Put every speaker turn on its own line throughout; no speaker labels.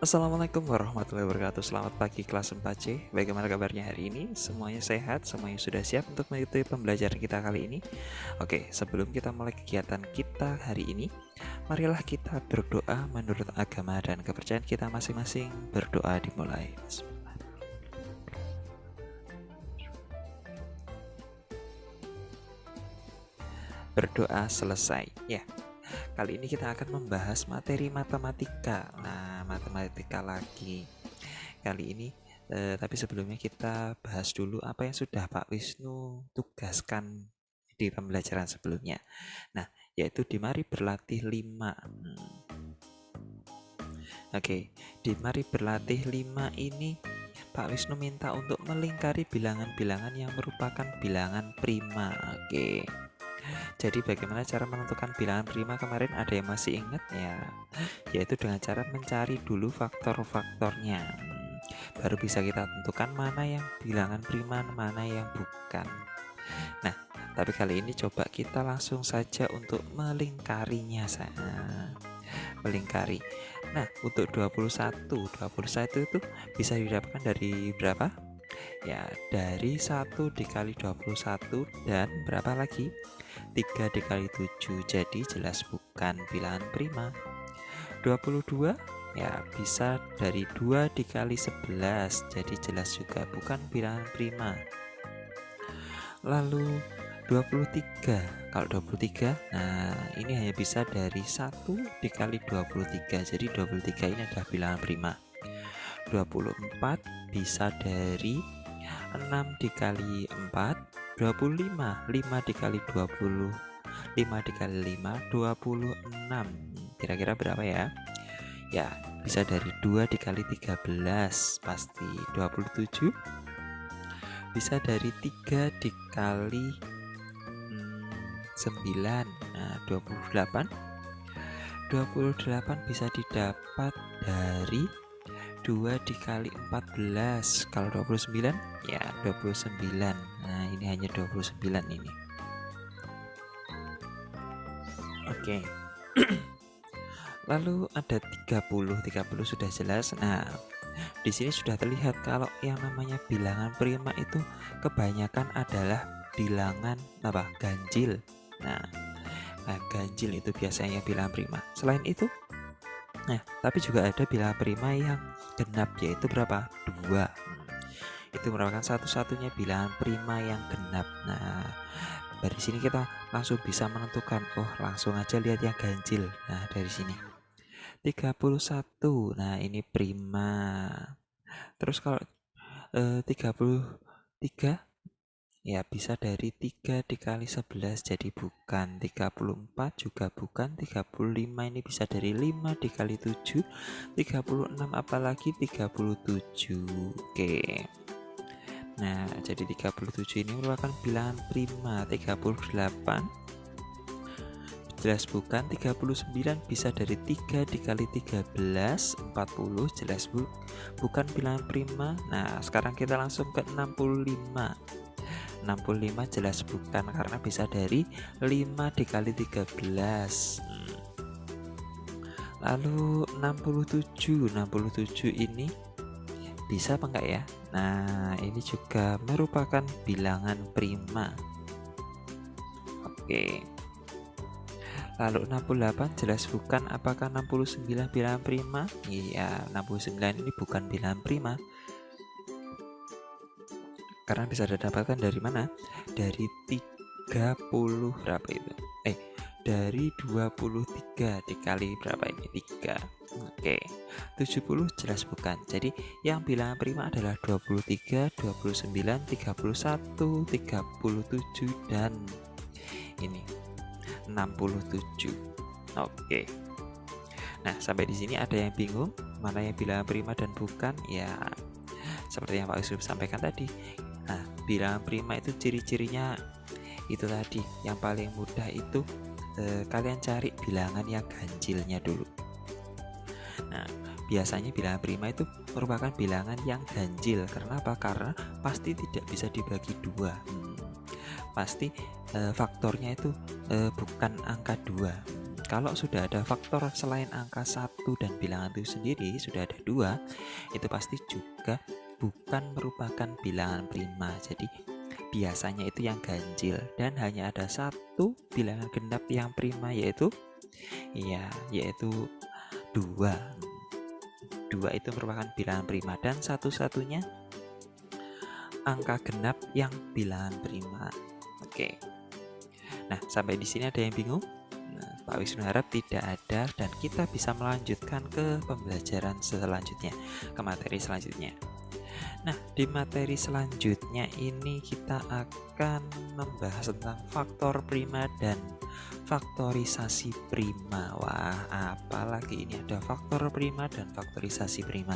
Assalamualaikum warahmatullahi wabarakatuh. Selamat pagi kelas 4C. Bagaimana kabarnya hari ini? Semuanya sehat? Semuanya sudah siap untuk mengikuti pembelajaran kita kali ini? Oke, sebelum kita mulai kegiatan kita hari ini, marilah kita berdoa menurut agama dan kepercayaan kita masing-masing. Berdoa dimulai. Bismillah. Berdoa selesai. Ya, kali ini kita akan membahas materi matematika. Nah, matematika lagi. Kali ini tapi sebelumnya kita bahas dulu apa yang sudah Pak Wisnu tugaskan di pembelajaran sebelumnya. Nah, yaitu di mari berlatih 5. Oke, di mari berlatih 5 ini Pak Wisnu minta untuk melingkari bilangan-bilangan yang merupakan bilangan prima. Oke. Jadi bagaimana cara menentukan bilangan prima kemarin, ada yang masih ingat ya? Yaitu dengan cara mencari dulu faktor-faktornya. Baru bisa kita tentukan mana yang bilangan prima, mana yang bukan. Nah, tapi kali ini coba kita langsung saja untuk melingkarinya melingkari. Nah, untuk 21 itu bisa didapatkan dari berapa? Ya, dari 1 dikali 21 dan berapa lagi? 3 dikali 7, jadi jelas bukan bilangan prima. 22 ya bisa dari 2 dikali 11, jadi jelas juga bukan bilangan prima. Lalu 23, kalau 23, nah ini hanya bisa dari 1 dikali 23, jadi 23 ini adalah bilangan prima. 24 bisa dari 6 dikali 4, 25, 5 dikali 20, 5 dikali 5, 26. Kira-kira berapa ya? Ya, bisa dari 2 dikali 13, pasti 27. Bisa dari 3 dikali 9, nah 28. 28 bisa didapat dari 2 dikali 14. Kalau 29 ya 29. Nah ini hanya 29 ini. Oke. Lalu ada 30 sudah jelas. Nah di sini sudah terlihat kalau yang namanya bilangan prima itu kebanyakan adalah bilangan ganjil. Nah ganjil itu biasanya bilangan prima. Selain itu, nah, tapi juga ada bilangan prima yang genap, yaitu berapa? 2. Itu merupakan satu-satunya bilangan prima yang genap. Nah, dari sini kita langsung bisa menentukan, oh langsung aja lihat yang ganjil. Nah, dari sini 31. Nah, ini prima. Terus kalau 33 ya bisa dari 3 dikali 11, jadi bukan. 34 juga bukan. 35 ini bisa dari 5 dikali 7. 36 apalagi 37. Oke. Nah, jadi 37 ini merupakan bilangan prima. 38 jelas bukan. 39 bisa dari 3 dikali 13. 40 jelas bukan bilangan prima. Nah, sekarang kita langsung ke 65. 65 jelas bukan karena bisa dari 5 dikali 13. Lalu 67 ini bisa apa enggak ya? Nah ini juga merupakan bilangan prima. Oke. Lalu 68 jelas bukan. Apakah 69 bilangan prima? Iya, 69 ini bukan bilangan prima. Karena bisa didapatkan dari mana? Dari 30 berapa itu? Dari 23 dikali berapa ini? 3. Oke. 70 jelas bukan. Jadi yang bilangan prima adalah 23, 29, 31, 37 dan ini 67. Oke. Nah, sampai di sini ada yang bingung mana yang bilangan prima dan bukan? Ya, seperti yang Pak Yusuf sampaikan tadi. Nah, bilangan prima itu ciri-cirinya itu tadi. Yang paling mudah itu kalian cari bilangan yang ganjilnya dulu. Nah, biasanya bilangan prima itu merupakan bilangan yang ganjil. Karena apa? Karena pasti tidak bisa dibagi 2. Pasti faktornya itu bukan angka 2. Kalau sudah ada faktor selain angka 1 dan bilangan itu sendiri, sudah ada 2, itu pasti juga bukan merupakan bilangan prima. Jadi biasanya itu yang ganjil, dan hanya ada satu bilangan genap yang prima, yaitu 2. 2 itu merupakan bilangan prima, dan satu-satunya angka genap yang bilangan prima. Oke. Nah, sampai di sini ada yang bingung? Nah, Pak Wisnu harap tidak ada, dan kita bisa melanjutkan ke pembelajaran selanjutnya, ke materi selanjutnya. Nah, di materi selanjutnya ini kita akan membahas tentang faktor prima dan faktorisasi prima. Wah, apalagi ini ada faktor prima dan faktorisasi prima.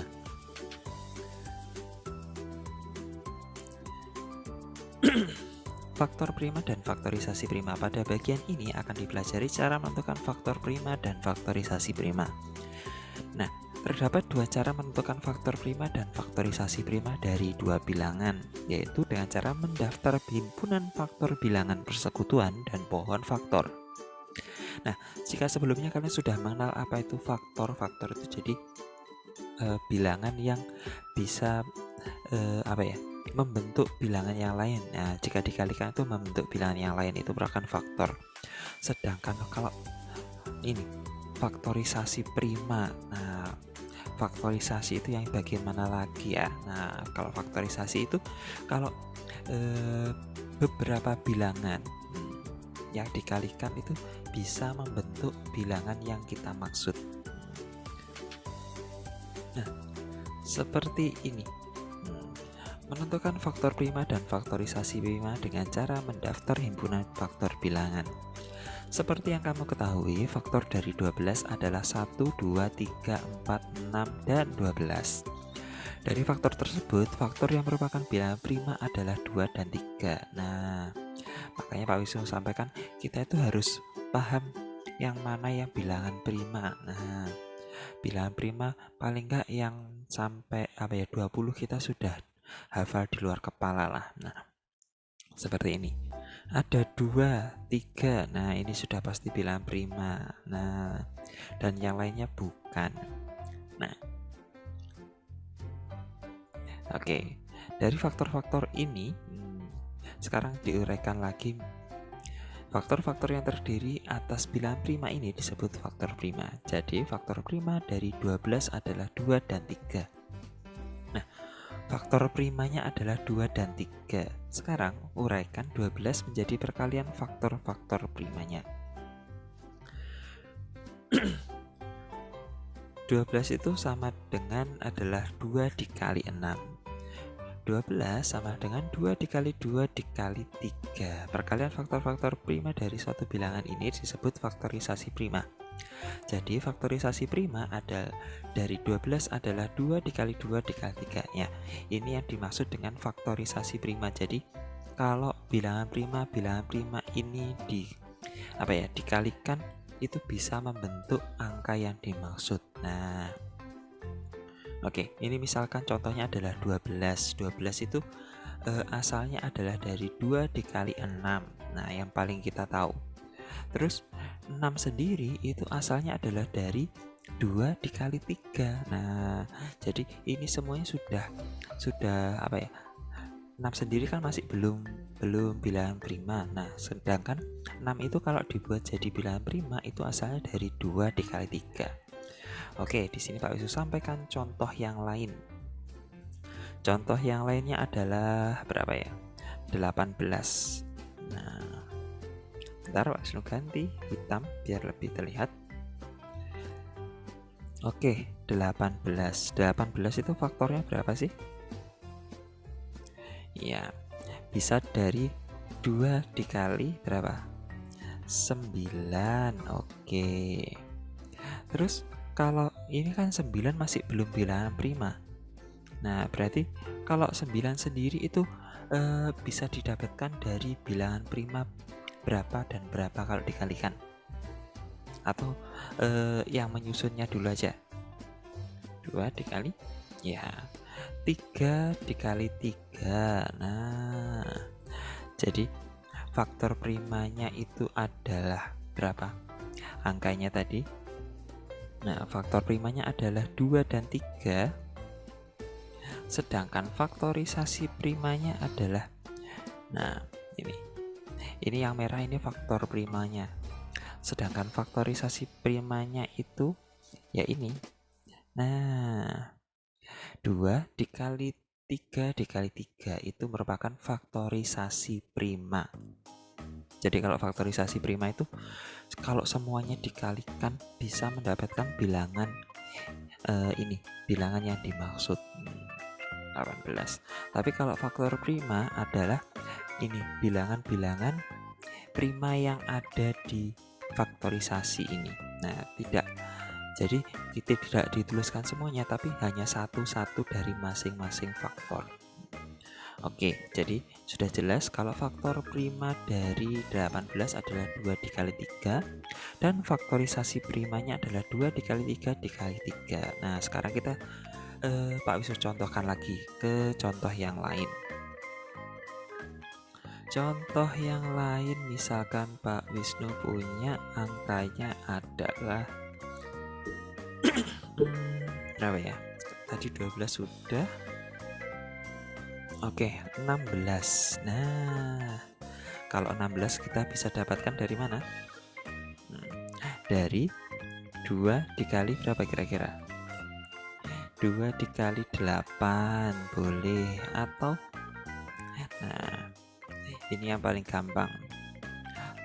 Faktor prima dan faktorisasi prima. Pada bagian ini akan dipelajari cara menentukan faktor prima dan faktorisasi prima. Nah, terdapat dua cara menentukan faktor prima dan faktorisasi prima dari dua bilangan, yaitu dengan cara mendaftar himpunan faktor bilangan persekutuan dan pohon faktor. Nah, jika sebelumnya kalian sudah mengenal apa itu faktor itu jadi bilangan yang bisa membentuk bilangan yang lain. Nah, jika dikalikan itu membentuk bilangan yang lain, itu merupakan faktor. Sedangkan kalau ini faktorisasi prima, nah faktorisasi itu yang bagian mana lagi ya? Nah, kalau faktorisasi itu kalau beberapa bilangan yang dikalikan itu bisa membentuk bilangan yang kita maksud. Nah, seperti ini. Menentukan faktor prima dan faktorisasi prima dengan cara mendaftar himpunan faktor bilangan. Seperti yang kamu ketahui, faktor dari 12 adalah 1, 2, 3, 4, 6, dan 12. Dari faktor tersebut, faktor yang merupakan bilangan prima adalah 2 dan 3. Nah, makanya Pak Wisnu sampaikan kita itu harus paham yang mana yang bilangan prima. Nah, bilangan prima paling enggak yang sampai 20 kita sudah hafal di luar kepala lah. Nah, seperti ini. Ada 2, 3. Nah, ini sudah pasti bilangan prima. Nah, dan yang lainnya bukan. Nah, oke. Dari faktor-faktor ini sekarang diuraikan lagi. Faktor-faktor yang terdiri atas bilangan prima ini disebut faktor prima. Jadi faktor prima dari 12 adalah 2 dan 3. Nah, faktor primanya adalah 2 dan 3. Sekarang uraikan 12 menjadi perkalian faktor-faktor primanya. 12 itu sama dengan adalah 2 dikali 6. 12 sama dengan 2 dikali 2 dikali 3. Perkalian faktor-faktor prima dari suatu bilangan ini disebut faktorisasi prima. Jadi faktorisasi prima dari 12 adalah 2 dikali 2 dikali 3 ya. Ini yang dimaksud dengan faktorisasi prima. Jadi kalau bilangan prima ini dikalikan, itu bisa membentuk angka yang dimaksud. Nah, oke, ini misalkan contohnya adalah 12. 12 itu asalnya adalah dari 2 dikali 6. Nah, yang paling kita tahu. Terus 6 sendiri itu asalnya adalah dari 2 dikali 3. Nah, jadi ini semuanya sudah 6 sendiri kan masih belum bilangan prima. Nah, sedangkan 6 itu kalau dibuat jadi bilangan prima itu asalnya dari 2 dikali 3. Oke, di sini Pak Wisnu sampaikan contoh yang lain. Contoh yang lainnya adalah berapa ya? 18. Nah, bentar Pak Wisnu ganti hitam biar lebih terlihat. Oke, 18. 18 itu faktornya berapa sih? Ya, bisa dari 2 dikali berapa? 9. Oke. Terus kalau ini kan 9 masih belum bilangan prima. Nah, berarti kalau 9 sendiri itu bisa didapatkan dari bilangan prima berapa dan berapa kalau dikalikan? Atau yang menyusunnya dulu aja. 2 dikali 3 dikali 3. Nah, jadi faktor primanya itu adalah berapa? angkanya tadi. Nah, faktor primanya adalah 2 dan 3. Sedangkan faktorisasi primanya adalah, nah ini yang merah ini faktor primanya. Sedangkan faktorisasi primanya itu ya ini. Nah, 2 dikali 3 dikali 3 itu merupakan faktorisasi prima. Jadi kalau faktorisasi prima itu kalau semuanya dikalikan bisa mendapatkan bilangan ini, bilangan yang dimaksud 18. Tapi kalau faktor prima adalah ini bilangan-bilangan prima yang ada di faktorisasi ini. Nah, tidak. Jadi kita tidak dituliskan semuanya, tapi hanya satu-satu dari masing-masing faktor. Oke, jadi sudah jelas kalau faktor prima dari 18 adalah 2 dikali 3 dan faktorisasi primanya adalah 2 dikali 3 dikali 3. Nah, sekarang kita Pak Wisnu contohkan lagi ke contoh yang lain. Contoh yang lain misalkan Pak Wisnu punya angkanya adalah berapa ya? Tadi 12 sudah. Oke, 16. Nah, kalau 16 kita bisa dapatkan dari mana? Dari 2 dikali berapa kira-kira? 2 dikali 8 boleh, atau nah ini yang paling gampang.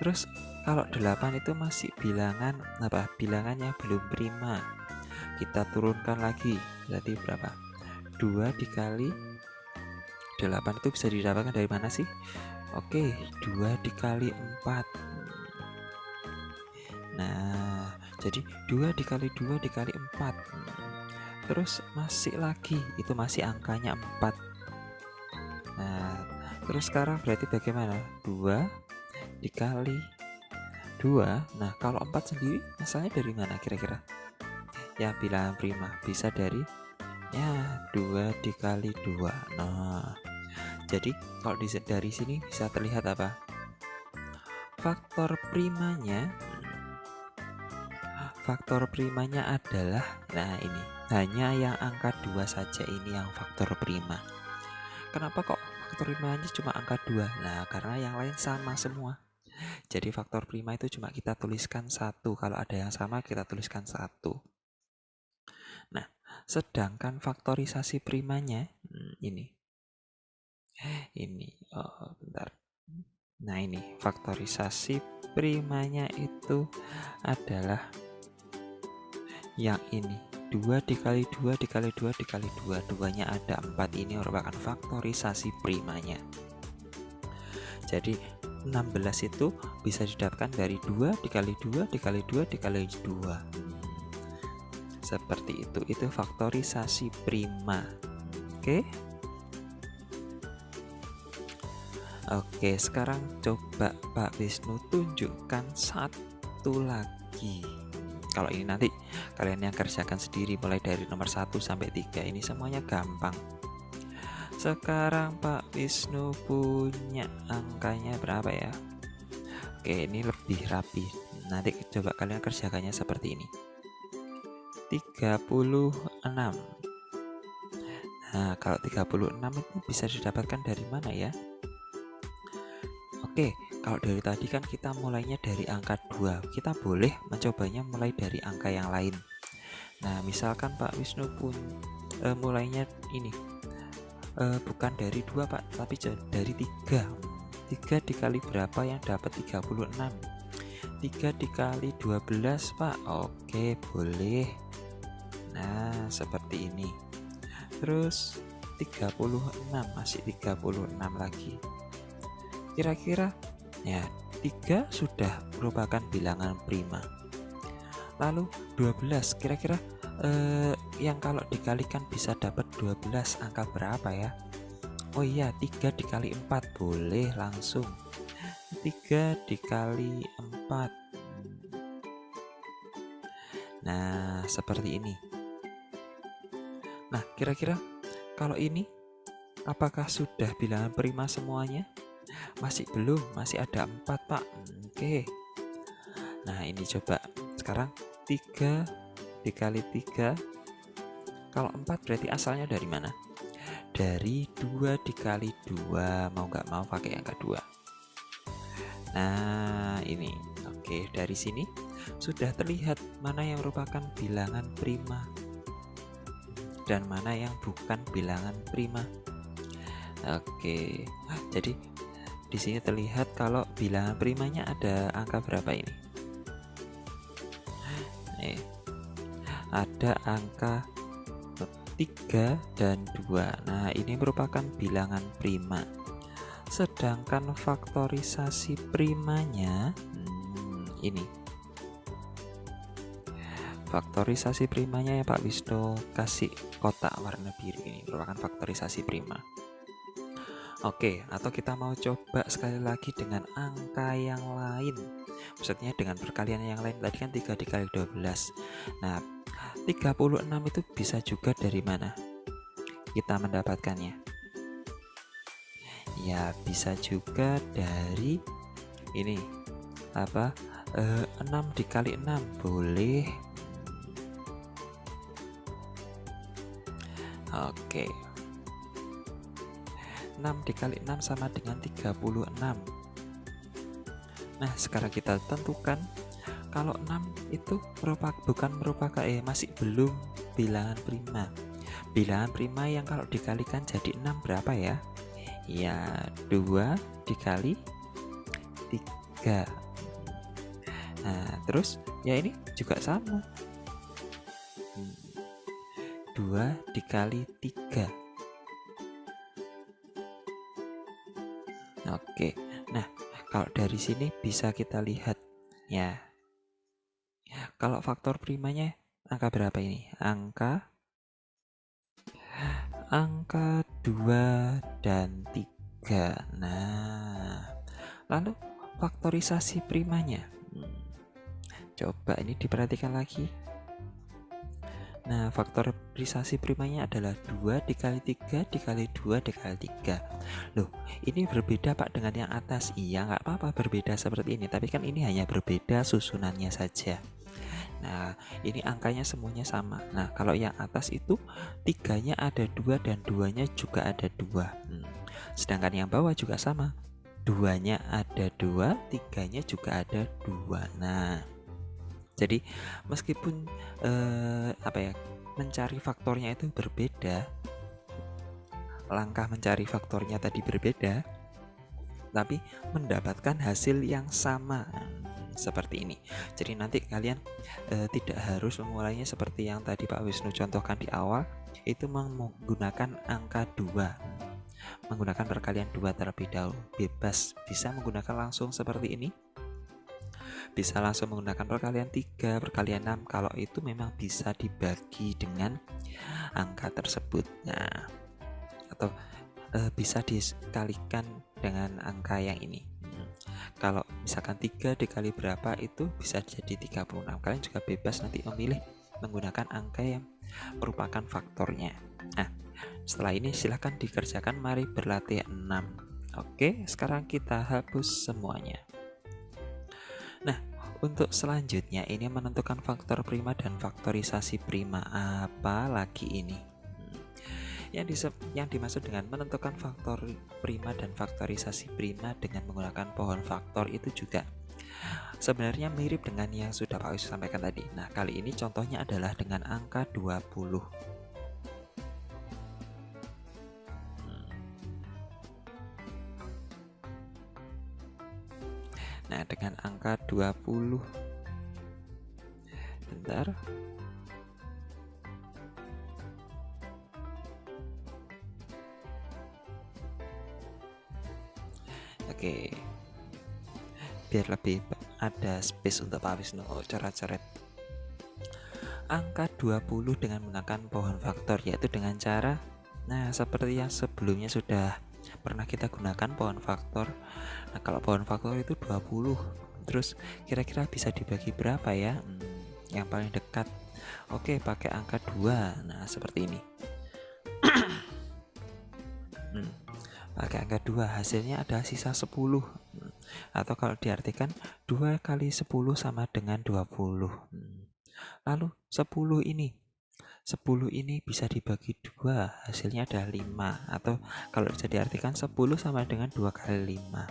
Terus kalau 8 itu masih bilangan apa? Bilangannya belum prima. Kita turunkan lagi, berarti berapa? 2 dikali 8 itu bisa didapatkan dari mana sih? Oke, 2 dikali 4. Nah, jadi 2 dikali 2 dikali 4. Terus masih lagi, itu masih angkanya 4. Nah, terus sekarang berarti bagaimana? 2 dikali 2. Nah, kalau 4 sendiri asalnya dari mana kira-kira? Ya, bilangan prima bisa dari ya 2 dikali 2. Nah, jadi kalau dari sini bisa terlihat apa? Faktor primanya adalah, nah ini hanya yang angka 2 saja, ini yang faktor prima. Kenapa kok faktor primanya cuma angka 2? Nah, karena yang lain sama semua. Jadi faktor prima itu cuma kita tuliskan 1. Kalau ada yang sama kita tuliskan 1. Nah, sedangkan faktorisasi primanya ini bentar. Nah, ini faktorisasi primanya itu adalah yang ini, 2 dikali 2 dikali 2 dikali 2. 2-nya ada 4, ini merupakan faktorisasi primanya. Jadi 16 itu bisa didapatkan dari 2 dikali 2 dikali 2 dikali 2. Seperti itu faktorisasi prima. Oke, sekarang coba Pak Wisnu tunjukkan satu lagi. Kalau ini nanti kalian yang kerjakan sendiri mulai dari nomor 1 sampai 3. Ini semuanya gampang. Sekarang Pak Wisnu punya angkanya berapa ya? Oke, ini lebih rapi. Nanti coba kalian kerjakannya seperti ini. 36. Nah, kalau 36 itu bisa didapatkan dari mana ya? Oke, kalau dari tadi kan kita mulainya dari angka 2. Kita boleh mencobanya mulai dari angka yang lain. Nah, misalkan Pak Wisnu pun mulainya ini bukan dari 2 Pak, tapi dari 3. 3 dikali berapa yang dapat 36? 3 dikali 12 Pak. Oke, boleh. Nah, seperti ini. Terus 36, masih 36 lagi. Kira-kira ya 3 sudah merupakan bilangan prima. Lalu 12 kira-kira yang kalau dikalikan bisa dapat 12 angka berapa ya? Oh iya, 3 dikali 4 boleh langsung. 3 dikali 4. Nah, seperti ini. Nah, kira-kira kalau ini apakah sudah bilangan prima semuanya? Masih belum, masih ada 4 Pak. Oke. Nah, ini coba Sekarang 3 dikali 3. Kalau 4 berarti asalnya dari mana? Dari 2 dikali 2. Mau nggak mau pakai angka 2. Nah ini. Oke, dari sini sudah terlihat mana yang merupakan bilangan prima dan mana yang bukan bilangan prima. Oke, jadi di sini terlihat kalau bilangan primanya ada angka berapa ini? Ada angka 3 dan 2. Nah, ini merupakan bilangan prima. Sedangkan faktorisasi primanya ini. Faktorisasi primanya ya Pak Wisnu kasih kotak warna biru ini merupakan faktorisasi prima. Oke, atau kita mau coba sekali lagi dengan angka yang lain. Maksudnya dengan perkalian yang lain. Tadi kan 3 dikali 12. Nah, 36 itu bisa juga dari mana kita mendapatkannya? Ya, bisa juga dari ini. 6 dikali 6 boleh. Oke. 6 dikali 6 sama dengan 36. Nah, sekarang kita tentukan kalau 6 itu masih belum bilangan prima. Bilangan prima yang kalau dikalikan jadi 6 berapa ya? Ya, 2 dikali 3. Nah, terus ya ini juga sama. 2 dikali 3. Oke, nah kalau dari sini bisa kita lihat ya. Kalau faktor primanya angka berapa ini? Angka 2 dan 3. Nah, lalu faktorisasi primanya. Coba ini diperhatikan lagi. Nah, faktorisasi primanya adalah 2 dikali 3 dikali 2 dikali 3. Loh, ini berbeda Pak dengan yang atas. Iya, nggak apa-apa berbeda seperti ini. Tapi kan ini hanya berbeda susunannya saja. Nah, ini angkanya semuanya sama. Nah, kalau yang atas itu 3-nya ada 2 dan 2-nya juga ada 2. Sedangkan yang bawah juga sama. 2-nya ada 2, 3-nya juga ada 2. Nah, jadi meskipun mencari faktornya itu berbeda, langkah mencari faktornya tadi berbeda, tapi mendapatkan hasil yang sama seperti ini. Jadi nanti kalian tidak harus memulainya seperti yang tadi Pak Wisnu contohkan di awal, itu menggunakan angka 2, menggunakan perkalian 2 terlebih dahulu. Bebas, bisa menggunakan langsung seperti ini, bisa langsung menggunakan perkalian 3, perkalian 6 kalau itu memang bisa dibagi dengan angka tersebut. Nah, atau bisa dikalikan dengan angka yang ini. Kalau misalkan 3 dikali berapa itu bisa jadi 36. Kalian juga bebas nanti memilih menggunakan angka yang merupakan faktornya. Nah, setelah ini silahkan dikerjakan. Mari berlatih 6. Oke, sekarang kita hapus semuanya. Nah, untuk selanjutnya ini menentukan faktor prima dan faktorisasi prima. Apa lagi ini? Yang dimaksud dengan menentukan faktor prima dan faktorisasi prima dengan menggunakan pohon faktor itu juga sebenarnya mirip dengan yang sudah Pak Wisnu sampaikan tadi. Nah, kali ini contohnya adalah dengan angka 20. Nah, dengan angka 20. Bentar. Oke. Biar lebih ada space untuk Pak Wisnu coret-coret. Angka 20 dengan menggunakan pohon faktor, yaitu dengan cara seperti yang sebelumnya sudah pernah kita gunakan pohon faktor. Nah, kalau pohon faktor itu 20. Terus kira-kira bisa dibagi berapa ya? Yang paling dekat. Oke, pakai angka 2. Nah, seperti ini. Pakai angka 2, hasilnya ada sisa 10. Atau kalau diartikan 2 kali 10 sama dengan 20. Lalu 10 ini bisa dibagi 2, hasilnya ada 5. Atau kalau bisa diartikan 10 sama dengan 2 kali 5.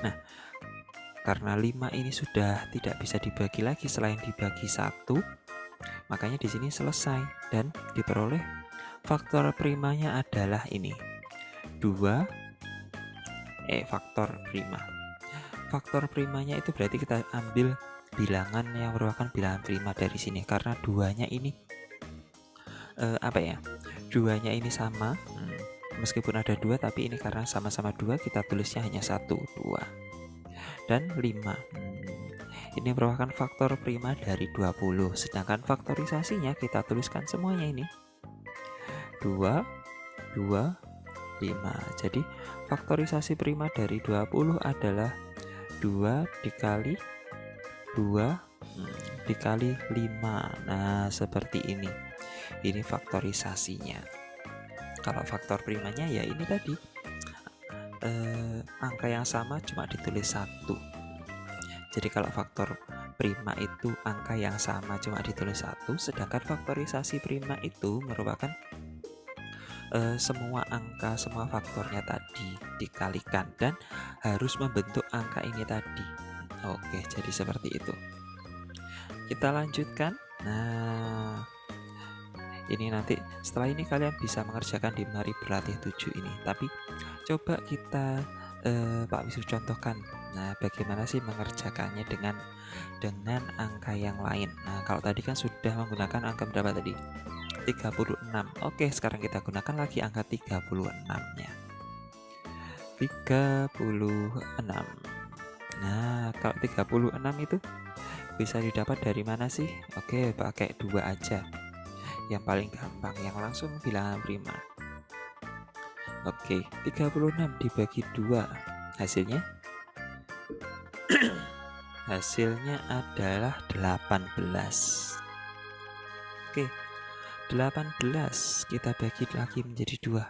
Nah, karena 5 ini sudah tidak bisa dibagi lagi selain dibagi 1, makanya di sini selesai dan diperoleh faktor primanya adalah ini. 2 faktor prima. Faktor primanya itu berarti kita ambil bilangan yang merupakan bilangan prima dari sini, karena duanya ini duanya ini sama, meskipun ada 2 tapi ini karena sama-sama 2 kita tulisnya hanya 1, 2 dan 5. Ini merupakan faktor prima dari 20, sedangkan faktorisasinya kita tuliskan semuanya ini 2, 2, 5. Jadi faktorisasi prima dari 20 adalah 2 dikali 2 dikali 5. Nah, seperti ini. Ini faktorisasinya. Kalau faktor primanya ya ini tadi, angka yang sama cuma ditulis 1. Jadi kalau faktor prima itu angka yang sama cuma ditulis 1, sedangkan faktorisasi prima itu merupakan semua angka, semua faktornya tadi dikalikan dan harus membentuk angka ini tadi. Oke, jadi seperti itu. Kita lanjutkan. Nah, ini nanti setelah ini kalian bisa mengerjakan di Mari Berlatih 7 ini. Tapi coba kita Pak Wisnu contohkan. Nah, bagaimana sih mengerjakannya dengan angka yang lain. Nah, kalau tadi kan sudah menggunakan angka berapa tadi? 36. Oke, sekarang kita gunakan lagi angka 36-nya. 36. Nah, kalau 36 itu bisa didapat dari mana sih? Oke, pakai 2 aja. Yang paling gampang, yang langsung bilangan prima. Oke, 36 dibagi 2. Hasilnya? Hasilnya adalah 18. Oke, 18 kita bagi lagi menjadi 2.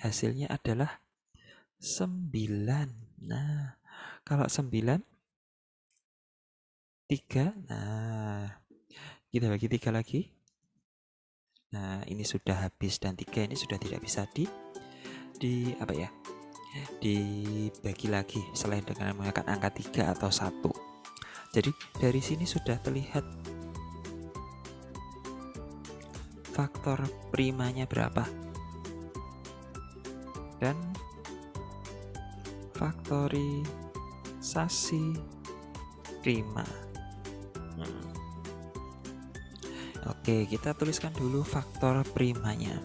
Hasilnya adalah 9. Nah, kalau 9 3. Nah, kita bagi 3 lagi. Nah, ini sudah habis dan 3 ini sudah tidak bisa dibagi lagi selain dengan menggunakan angka 3 atau 1. Jadi dari sini sudah terlihat faktor primanya berapa dan faktorisasi prima. Oke, kita tuliskan dulu faktor primanya.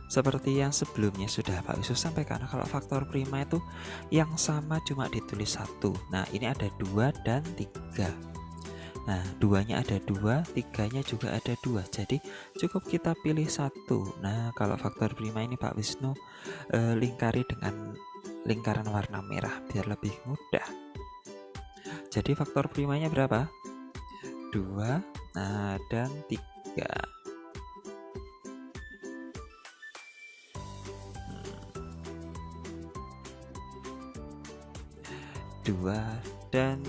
Seperti yang sebelumnya sudah Pak Wisnu sampaikan, kalau faktor prima itu yang sama cuma ditulis 1. Nah, ini ada 2 dan 3. Nah, 2-nya ada 2, 3-nya juga ada 2. Jadi cukup kita pilih 1. Nah, kalau faktor prima ini Pak Wisnu lingkari dengan lingkaran warna merah biar lebih mudah. Jadi faktor primanya berapa? 2, nah, dan 3. 2 dan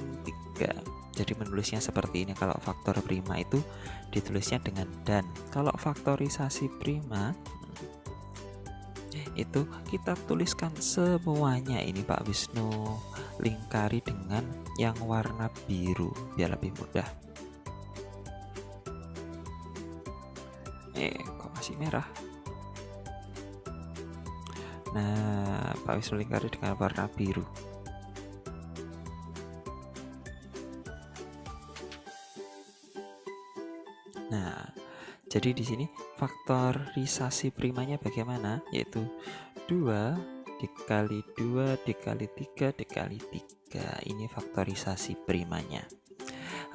3. Jadi menulisnya seperti ini. Kalau faktor prima itu ditulisnya dengan dan. Kalau faktorisasi prima itu kita tuliskan semuanya ini Pak Wisnu lingkari dengan yang warna biru biar lebih mudah. Kok masih merah? Nah, Pak Wisnu lingkari dengan warna biru. Nah, jadi di sini faktorisasi primanya bagaimana? Yaitu 2 dikali 2 dikali 3 dikali 3. Ini faktorisasi primanya.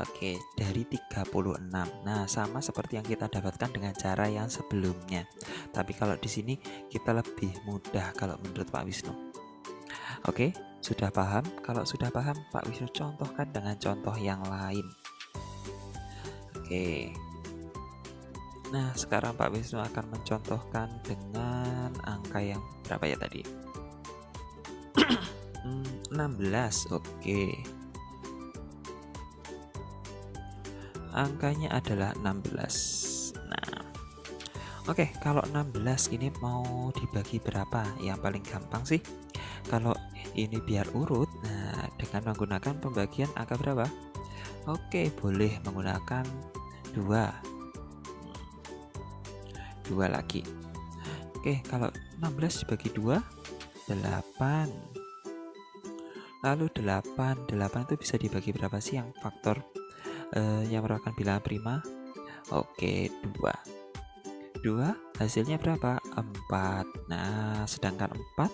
Oke, dari 36. Nah, sama seperti yang kita dapatkan dengan cara yang sebelumnya. Tapi kalau di sini kita lebih mudah kalau menurut Pak Wisnu. Oke, sudah paham? Kalau sudah paham, Pak Wisnu contohkan dengan contoh yang lain. Oke. Nah, sekarang Pak Wisnu akan mencontohkan dengan angka yang berapa ya tadi? 16. Oke. Angkanya adalah 16. Nah, oke, kalau 16 ini mau dibagi berapa? Yang paling gampang sih kalau ini biar urut, nah dengan menggunakan pembagian angka berapa? Oke, boleh menggunakan 2 lagi. Oke, kalau 16 dibagi 2, 8. Lalu 8 itu bisa dibagi berapa sih yang faktor yang merupakan bilangan prima? Oke, 2 hasilnya berapa? 4. Nah, sedangkan 4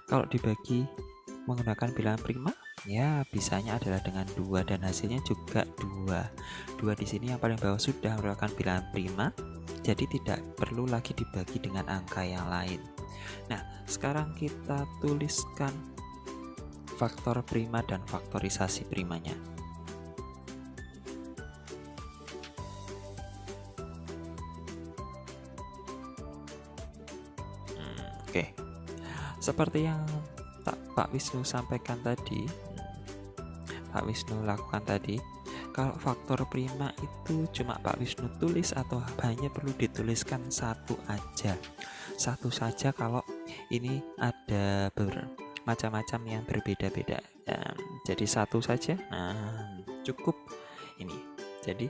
kalau dibagi menggunakan bilangan prima, ya bisanya adalah dengan 2 dan hasilnya juga 2. 2 di sini yang paling bawah sudah merupakan bilangan prima, jadi tidak perlu lagi dibagi dengan angka yang lain. Nah, sekarang kita tuliskan faktor prima dan faktorisasi primanya. Oke. Seperti yang Pak Wisnu sampaikan tadi, Pak Wisnu lakukan tadi, kalau faktor prima itu cuma Pak Wisnu tulis atau hanya perlu dituliskan satu aja. Satu saja kalau ini ada macam-macam yang berbeda-beda. Jadi satu saja, nah cukup ini. Jadi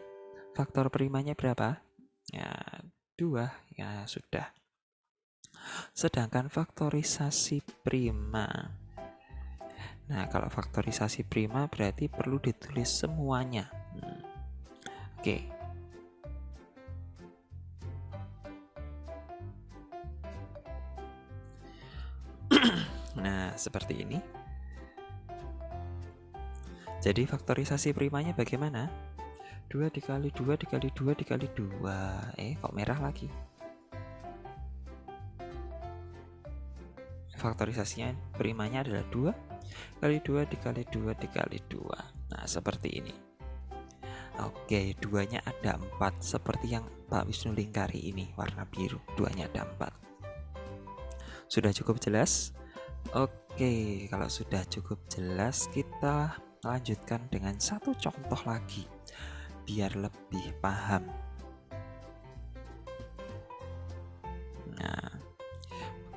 faktor primanya berapa? Ya 2, ya sudah. Sedangkan faktorisasi prima, nah kalau faktorisasi prima berarti perlu ditulis semuanya. Oke. Nah, seperti ini. Jadi faktorisasi primanya bagaimana? 2 dikali 2 dikali 2 dikali 2. Kok merah lagi? Faktorisasinya primanya adalah 2 kali 2 dikali 2 dikali 2. Nah, seperti ini. Oke, 2-nya ada 4 seperti yang Pak Wisnu lingkari ini warna biru. 2-nya ada 4. Sudah cukup jelas? Oke, kalau sudah cukup jelas kita lanjutkan dengan satu contoh lagi biar lebih paham. Nah,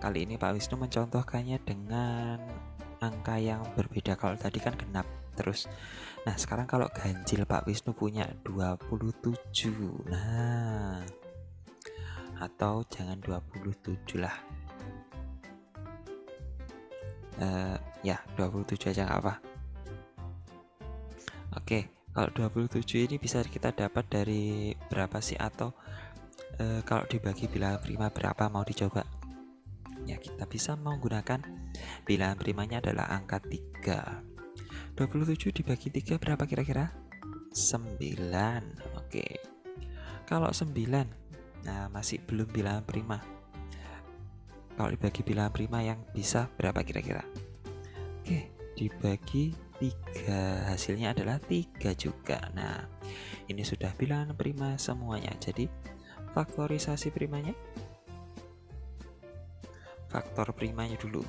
kali ini Pak Wisnu mencontohkannya dengan angka yang berbeda. Kalau tadi kan genap terus. Nah, sekarang kalau ganjil Pak Wisnu punya 27. Nah, atau jangan 27 lah. Ya 27 aja nggak apa. Oke, kalau 27 ini bisa kita dapat dari berapa sih? Atau kalau dibagi bilangan prima berapa, mau dicoba? Ya, kita bisa menggunakan bilangan primanya adalah angka 3. 27 dibagi 3 berapa kira-kira? 9. Oke. Kalau 9, nah masih belum bilangan prima. Kalau dibagi bilangan prima yang bisa berapa kira-kira? Oke, dibagi 3, hasilnya adalah 3 juga. Nah, ini sudah bilangan prima semuanya. Jadi faktorisasi primanya, faktor primanya dulu.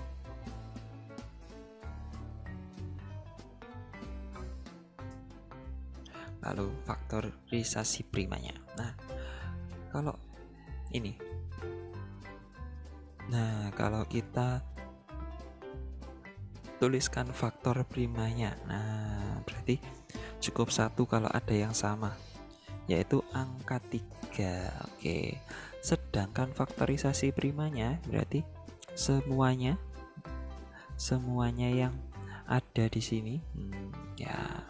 Lalu faktorisasi primanya. Nah, kalau ini, nah kalau kita tuliskan faktor primanya, nah berarti cukup satu kalau ada yang sama, yaitu angka 3. Oke, sedangkan faktorisasi primanya berarti semuanya yang ada di sini, ya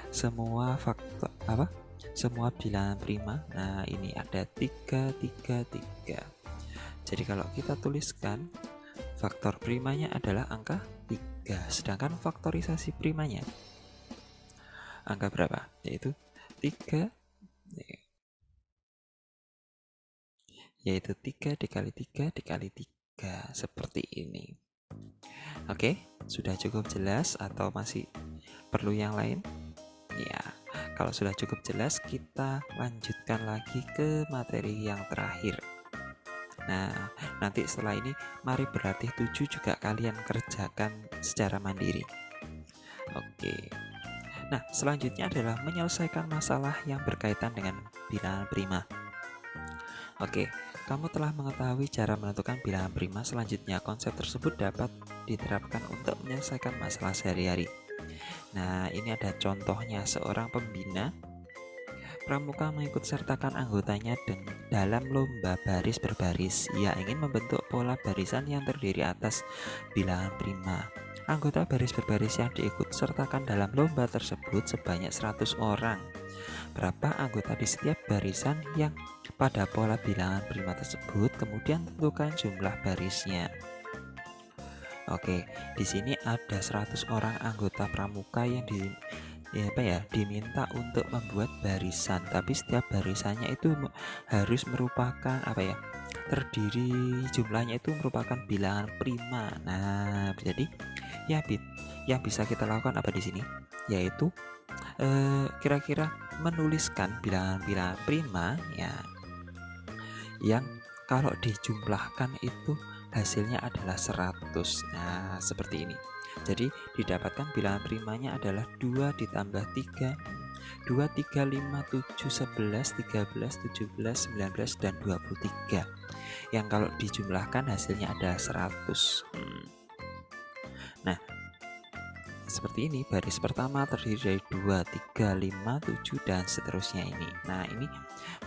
semua faktor apa? Semua bilangan prima. Nah, ini ada 3, 3, 3. Jadi kalau kita tuliskan faktor primanya adalah angka 3, sedangkan faktorisasi primanya angka berapa? Yaitu 3, yaitu 3 dikali 3 dikali 3, seperti ini. Oke, sudah cukup jelas atau masih perlu yang lain? Ya, Kalau sudah cukup jelas, kita lanjutkan lagi ke materi yang terakhir. Nah, nanti setelah ini mari berlatih 7 juga kalian kerjakan secara mandiri. Oke. Nah, selanjutnya adalah menyelesaikan masalah yang berkaitan dengan bilangan prima. Oke, kamu telah mengetahui cara menentukan bilangan prima. Selanjutnya, konsep tersebut dapat diterapkan untuk menyelesaikan masalah sehari-hari. Nah, ini ada contohnya. Seorang pembina pramuka mengikut sertakan anggotanya dalam lomba baris berbaris. Ia ingin membentuk pola barisan yang terdiri atas bilangan prima. Anggota baris berbaris yang diikut sertakan dalam lomba tersebut sebanyak 100 orang. Berapa anggota di setiap barisan yang pada pola bilangan prima tersebut, kemudian tentukan jumlah barisnya. Oke, di sini ada 100 orang anggota pramuka yang diminta untuk membuat barisan, tapi setiap barisannya itu harus merupakan terdiri, jumlahnya itu merupakan bilangan prima. Nah, jadi yang bisa kita lakukan apa di sini, yaitu kira-kira menuliskan bilangan-bilangan prima ya yang kalau dijumlahkan itu hasilnya adalah 100. Nah, seperti ini. Jadi didapatkan bilangan primanya adalah 2 ditambah 3, 2, 3, 5, 7, 11, 13, 17, 19, dan 23. Yang kalau dijumlahkan hasilnya ada 100. Nah, seperti ini. Baris pertama terdiri dari 2, 3, 5, 7, dan seterusnya ini. Nah, ini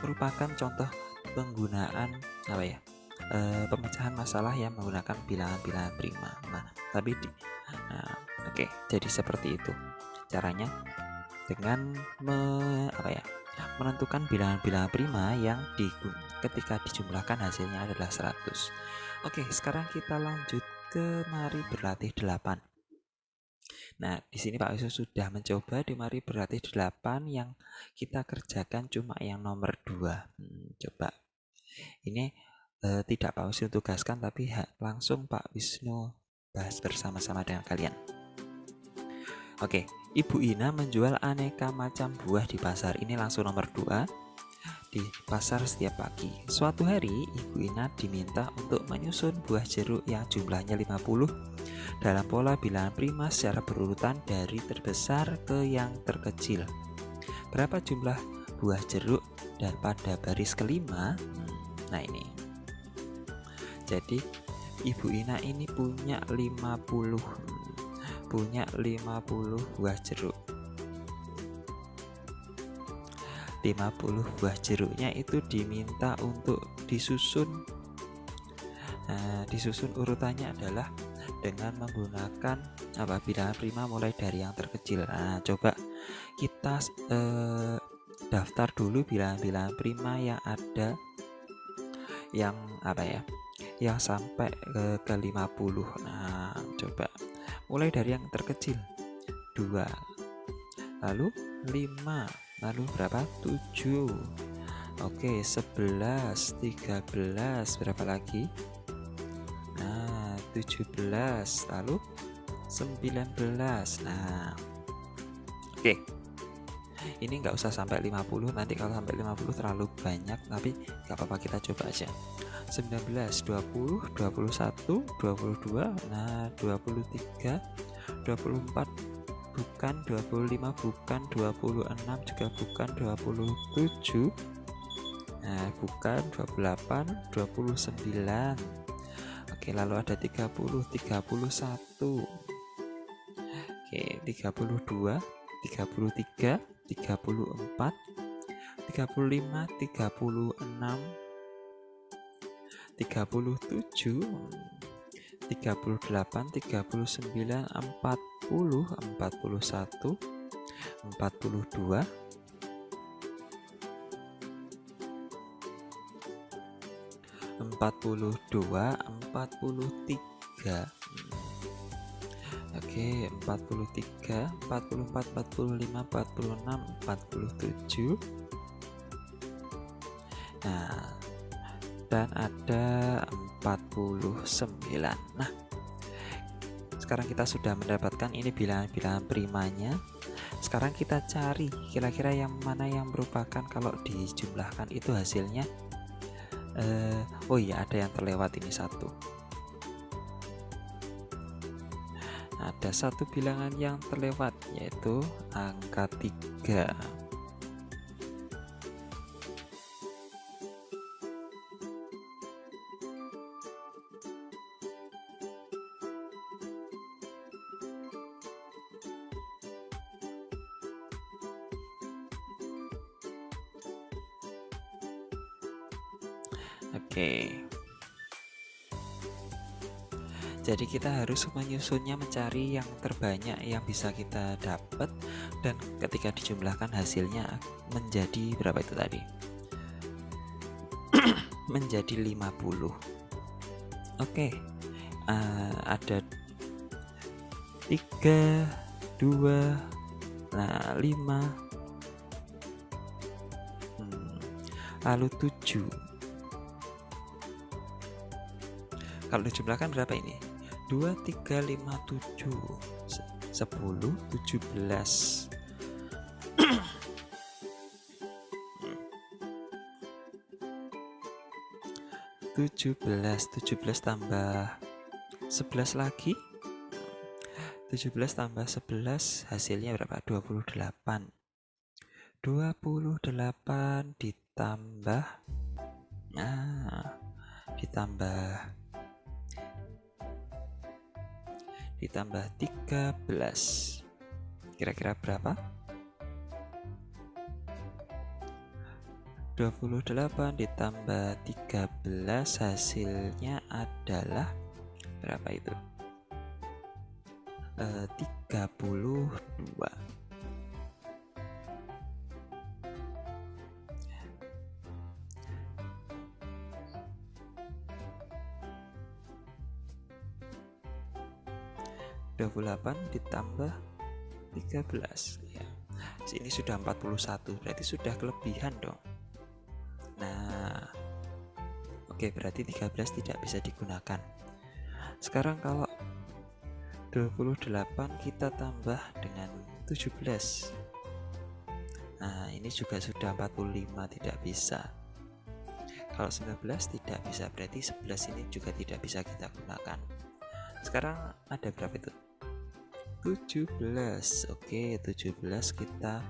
merupakan contoh penggunaan pemecahan masalah yang menggunakan bilangan-bilangan prima. Oke, jadi seperti itu caranya dengan menentukan bilangan-bilangan prima yang ketika dijumlahkan hasilnya adalah 100. Oke, sekarang kita lanjut ke mari berlatih 8. Nah, di sini Pak Wisnu sudah mencoba di mari berlatih 8 yang kita kerjakan cuma yang nomor 2. Coba. Ini tidak Pak Wisnu tugaskan, tapi langsung Pak Wisnu bahas bersama-sama dengan kalian. Oke, Ibu Ina menjual aneka macam buah di pasar. Ini langsung nomor 2. Di pasar setiap pagi. Suatu hari, Ibu Ina diminta untuk menyusun buah jeruk yang jumlahnya 50 dalam pola bilangan prima secara berurutan dari terbesar ke yang terkecil. Berapa jumlah buah jeruk dan pada baris kelima? Nah, ini. Jadi Ibu Ina ini punya 50 buah jeruk. 50 buah jeruknya itu diminta untuk disusun. Disusun urutannya adalah dengan menggunakan bilangan prima mulai dari yang terkecil. Nah, coba kita daftar dulu bilangan-bilangan prima yang ada yang yang sampai ke 50. Nah, coba mulai dari yang terkecil 2, lalu 5, lalu berapa? 7. Oke, 11, 13, berapa lagi? Nah, 17, lalu 19. Nah, oke. Ini nggak usah sampai 50, nanti kalau sampai 50 terlalu banyak, tapi nggak apa-apa, kita coba aja. 19, 20, 21, 22, nah 23, 24 bukan, 25 bukan, 26 juga bukan, 27 nah bukan, 28, 29. Oke, lalu ada 30, 31. Oke, 32, 33, 34, 35, 36, 37, 38, 39, 40, 41, 42, 43. Oke, 43, 44, 45, 46, 47. Nah, dan ada 49. Nah, Sekarang kita sudah mendapatkan ini bilangan-bilangan primanya. Sekarang kita cari kira-kira yang mana yang merupakan kalau dijumlahkan itu hasilnya. Oh iya, ada yang terlewat ini satu. Ada satu bilangan yang terlewat, yaitu angka 3. Oke. Jadi kita harus menyusunnya, mencari yang terbanyak yang bisa kita dapat, dan ketika dijumlahkan hasilnya menjadi berapa itu tadi? Menjadi 50. Oke. Ada 3, 2, nah 5, lalu 7. Kalau dijumlahkan berapa ini? 2, 3, 5, 7, 10, 17. 17 tambah 11 lagi. 17 tambah 11 hasilnya berapa? 28. 28 ditambah ditambah 13. Kira-kira berapa? 28 ditambah 13 hasilnya adalah berapa itu? 32. Ditambah 13 ya. Ini sudah 41, berarti sudah kelebihan dong. Nah, oke, berarti 13 tidak bisa digunakan. Sekarang kalau 28 kita tambah dengan 17. Nah, ini juga sudah 45, tidak bisa. Kalau 19 tidak bisa, berarti 11 ini juga tidak bisa kita gunakan. Sekarang ada berapa itu? 17. Oke, 17 kita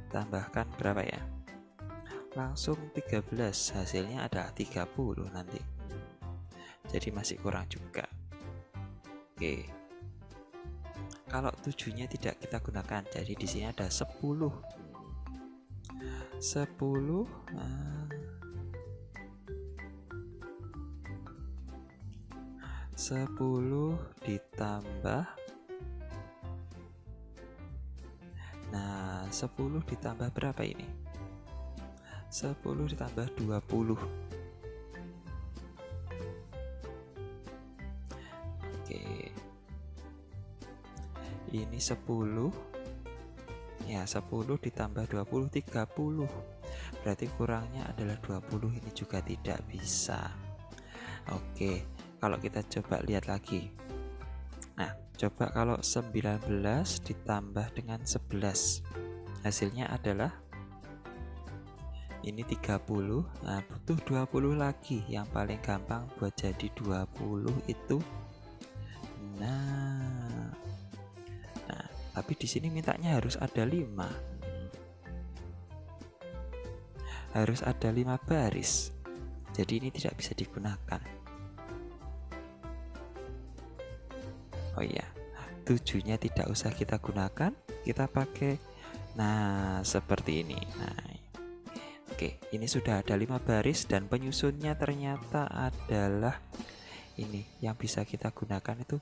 tambahkan berapa ya? Langsung 13, hasilnya ada 30 nanti. Jadi masih kurang juga. Oke. Kalau 7-nya tidak kita gunakan, jadi di sini ada 10. 10 ditambah 10 ditambah berapa ini? 10 ditambah 20. Oke. Ini 10. Ya, 10 ditambah 20 30. Berarti kurangnya adalah 20, ini juga tidak bisa. Oke, kalau kita coba lihat lagi. Nah, coba kalau 19 ditambah dengan 11. Hasilnya adalah ini 30. Nah, butuh 20 lagi. Yang paling gampang buat jadi 20 itu tapi di sini mintanya harus ada 5. Harus ada 5 baris. Jadi ini tidak bisa digunakan. Oh iya, 7-nya tidak usah kita gunakan. Kita pakai seperti ini. Oke, ini sudah ada 5 baris dan penyusunnya ternyata adalah ini yang bisa kita gunakan itu.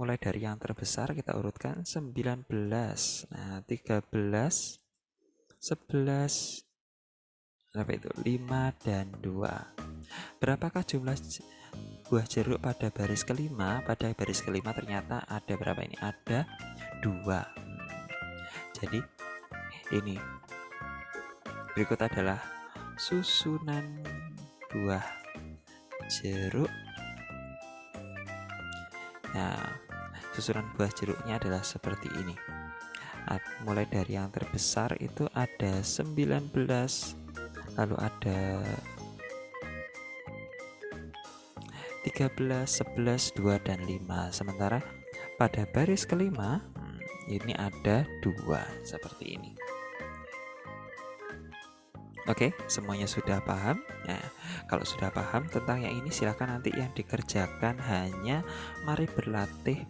Mulai dari yang terbesar kita urutkan 19, 13, 11, berapa itu? 5 dan 2. Berapakah jumlah buah jeruk pada baris kelima? Pada baris kelima ternyata ada berapa ini? Ada 2. Jadi ini berikut adalah susunan buah jeruk Nah, susunan buah jeruknya adalah seperti ini. Mulai dari yang terbesar itu ada 19, lalu ada 13, 11, 2, dan 5. Sementara pada baris kelima ini ada 2 seperti ini. Oke, semuanya sudah paham? Nah, kalau sudah paham tentang yang ini, silakan nanti yang dikerjakan hanya mari berlatih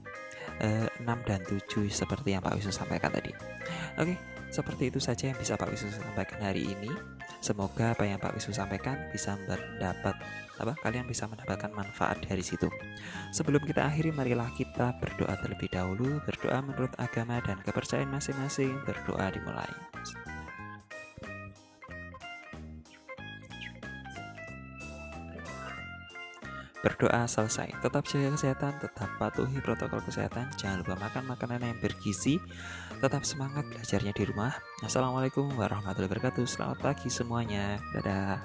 6 dan 7 seperti yang Pak Wisnu sampaikan tadi. Oke, seperti itu saja yang bisa Pak Wisnu sampaikan hari ini. Semoga apa yang Pak Wisnu sampaikan bisa kalian bisa mendapatkan manfaat dari situ. Sebelum kita akhiri, marilah kita berdoa terlebih dahulu. Berdoa menurut agama dan kepercayaan masing-masing. Berdoa dimulai. Berdoa selesai. Tetap jaga kesehatan, tetap patuhi protokol kesehatan. Jangan lupa makan makanan yang bergizi. Tetap semangat belajarnya di rumah. Assalamualaikum warahmatullahi wabarakatuh. Selamat pagi semuanya. Dadah.